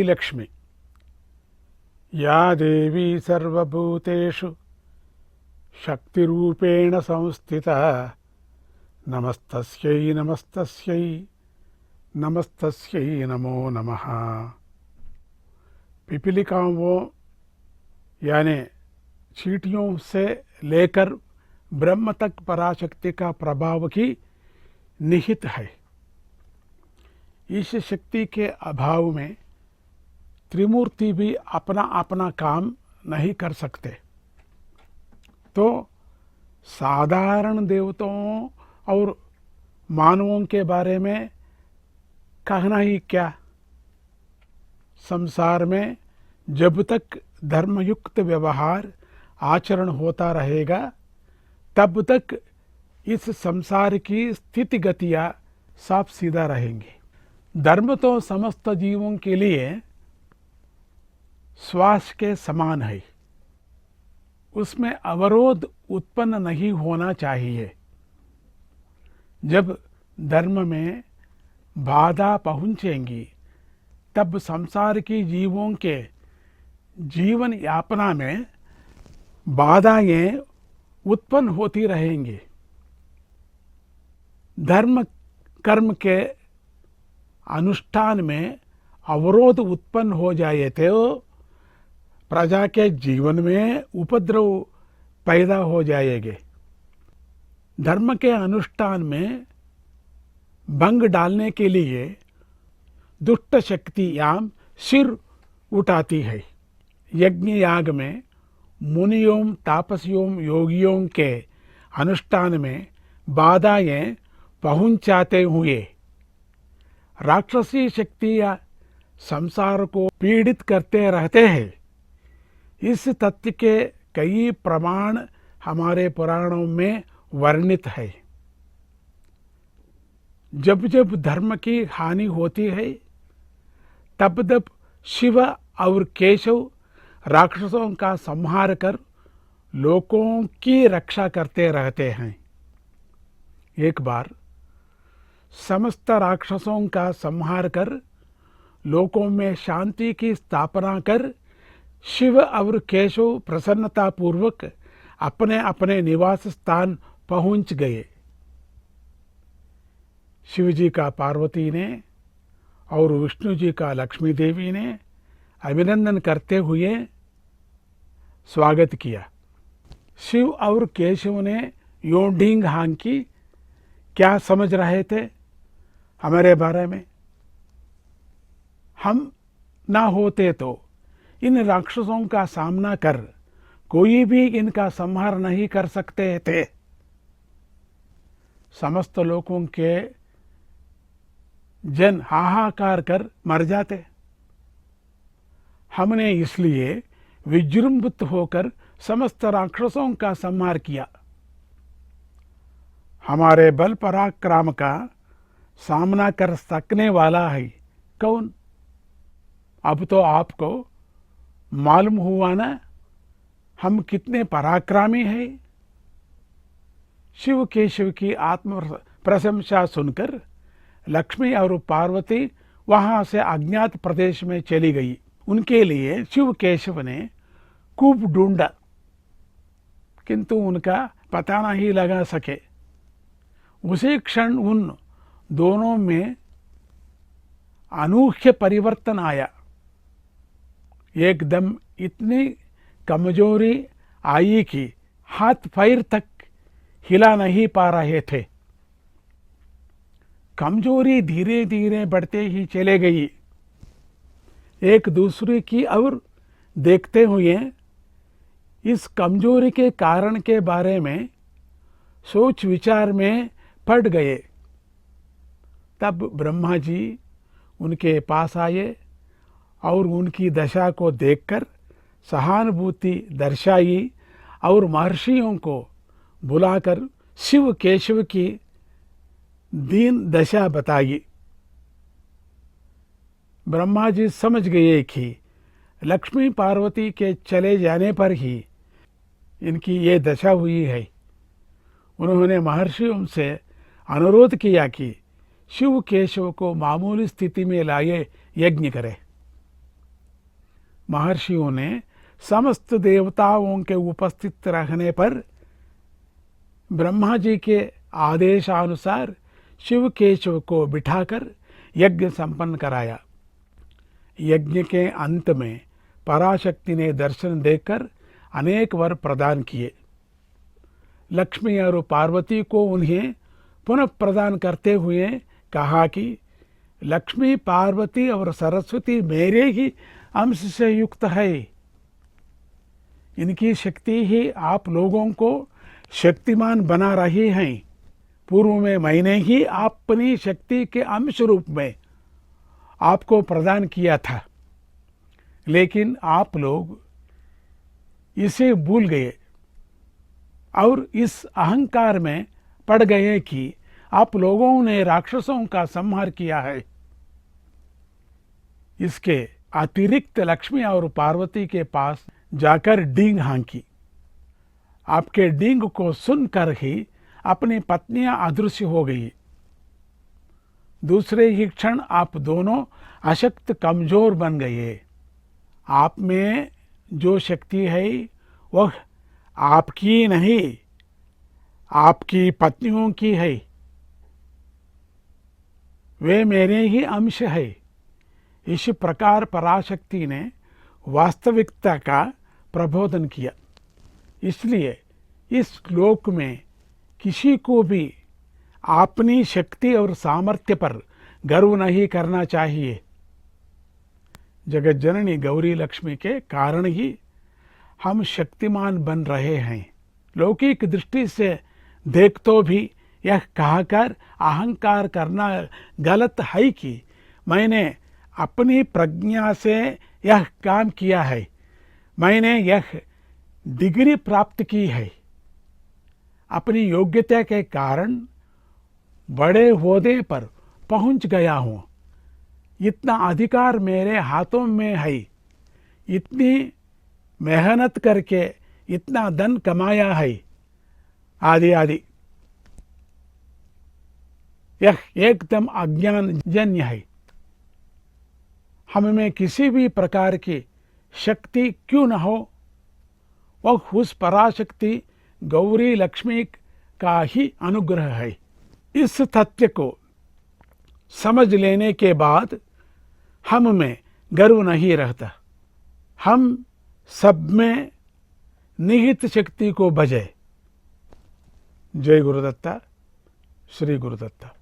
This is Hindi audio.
श्रीलक्ष्मी या देवी सर्वभूतेषु शक्तिरूपेण संस्थिता नमस्तस्यै नमस्तस्यै नमस्तस्यै नमो नमः। पिपीलिकाओं यानी चींटियों से लेकर ब्रह्म तक पराशक्ति का प्रभाव की निहित है। इस शक्ति के अभाव में त्रिमूर्ति भी अपना अपना काम नहीं कर सकते। तो साधारण देवताओं और मानवों के बारे में कहना ही क्या। संसार में जब तक धर्मयुक्त व्यवहार आचरण होता रहेगा तब तक इस संसार की स्थिति गतियाँ साफ सीधा रहेंगी। धर्म तो समस्त जीवों के लिए श्वास के समान है। उसमें अवरोध उत्पन्न नहीं होना चाहिए। जब धर्म में बाधा पहुंचेंगी तब संसार की जीवों के जीवन यापना में बाधाएं उत्पन्न होती रहेंगी। धर्म कर्म के अनुष्ठान में अवरोध उत्पन्न हो जाए तो प्रजा के जीवन में उपद्रव पैदा हो जाएंगे। धर्म के अनुष्ठान में भंग डालने के लिए दुष्ट शक्तियां सिर उठाती है। यज्ञ याग में मुनियों तापसियों योगियों के अनुष्ठान में बाधाएं पहुंचाते हुए राक्षसी शक्तियां संसार को पीड़ित करते रहते हैं। इस तथ्य के कई प्रमाण हमारे पुराणों में वर्णित है। जब जब धर्म की हानि होती है तब तब शिव और केशव राक्षसों का संहार कर लोगों की रक्षा करते रहते हैं। एक बार समस्त राक्षसों का संहार कर लोकों में शांति की स्थापना कर शिव और केशव प्रसन्नता पूर्वक अपने अपने निवास स्थान पहुंच गए। शिव जी का पार्वती ने और विष्णु जी का लक्ष्मी देवी ने अभिनंदन करते हुए स्वागत किया। शिव और केशव ने यों ढींग हांकी, क्या समझ रहे थे हमारे बारे में? हम ना होते तो इन राक्षसों का सामना कर कोई भी इनका संहार नहीं कर सकते थे। समस्त लोगों के जन हाहाकार कर मर जाते। हमने इसलिए विजृंभित होकर समस्त राक्षसों का संहार किया। हमारे बल पराक्रम का सामना कर सकने वाला है कौन? अब तो आपको मालूम हुआ ना हम कितने पराक्रमी हैं। शिव केशव की आत्म प्रशंसा सुनकर लक्ष्मी और पार्वती वहां से अज्ञात प्रदेश में चली गई। उनके लिए शिव केशव ने खूब ढूंढा किंतु उनका पता नहीं लगा सके। उसी क्षण उन दोनों में अनूठ्य परिवर्तन आया। एकदम इतनी कमजोरी आई कि हाथ पैर तक हिला नहीं पा रहे थे। कमजोरी धीरे धीरे बढ़ते ही चले गई। एक दूसरे की और देखते हुए इस कमजोरी के कारण के बारे में सोच विचार में पड़ गए। तब ब्रह्मा जी उनके पास आए और उनकी दशा को देखकर सहानुभूति दर्शाई और महर्षियों को बुलाकर शिव केशव की दीन दशा बताई। ब्रह्मा जी समझ गए कि लक्ष्मी पार्वती के चले जाने पर ही इनकी ये दशा हुई है। उन्होंने महर्षियों से अनुरोध किया कि शिव केशव को मामूली स्थिति में लाए यज्ञ करे। महर्षियों ने समस्त देवताओं के उपस्थित रहने पर ब्रह्मा जी के आदेशानुसार शिव केशव को बिठाकर यज्ञ संपन्न कराया। यज्ञ के अंत में पराशक्ति ने दर्शन देकर अनेक वर प्रदान किए। लक्ष्मी और पार्वती को उन्हें पुनः प्रदान करते हुए कहा कि लक्ष्मी, पार्वती और सरस्वती मेरे ही अंश से युक्त है। इनकी शक्ति ही आप लोगों को शक्तिमान बना रही है। पूर्व में मैंने ही अपनी शक्ति के अंश रूप में आपको प्रदान किया था, लेकिन आप लोग इसे भूल गए और इस अहंकार में पड़ गए कि आप लोगों ने राक्षसों का संहार किया है। इसके अतिरिक्त लक्ष्मी और पार्वती के पास जाकर डींग हाँकी। आपके डींग को सुनकर ही अपनी पत्नियां अदृश्य हो गई। दूसरे ही क्षण आप दोनों अशक्त कमजोर बन गए। आप में जो शक्ति है वह आपकी नहीं, आपकी पत्नियों की है। वे मेरे ही अंश है। इस प्रकार पराशक्ति ने वास्तविकता का प्रबोधन किया। इसलिए इस श्लोक में किसी को भी अपनी शक्ति और सामर्थ्य पर गर्व नहीं करना चाहिए। जगत जननी गौरी लक्ष्मी के कारण ही हम शक्तिमान बन रहे हैं। लौकिक दृष्टि से देख तो भी यह कहकर अहंकार करना गलत है कि मैंने अपनी प्रज्ञा से यह काम किया है, मैंने यह डिग्री प्राप्त की है, अपनी योग्यता के कारण बड़े ओहदे पर पहुंच गया हूँ, इतना अधिकार मेरे हाथों में है, इतनी मेहनत करके इतना धन कमाया है, आदि आदि। यह एकदम अज्ञानजन्य है। हम में किसी भी प्रकार की शक्ति क्यों न हो, वह उस पराशक्ति गौरी लक्ष्मी का ही अनुग्रह है। इस तथ्य को समझ लेने के बाद हम में गर्व नहीं रहता। हम सब में निहित शक्ति को भजे। जय गुरुदत्ता, श्री गुरुदत्ता।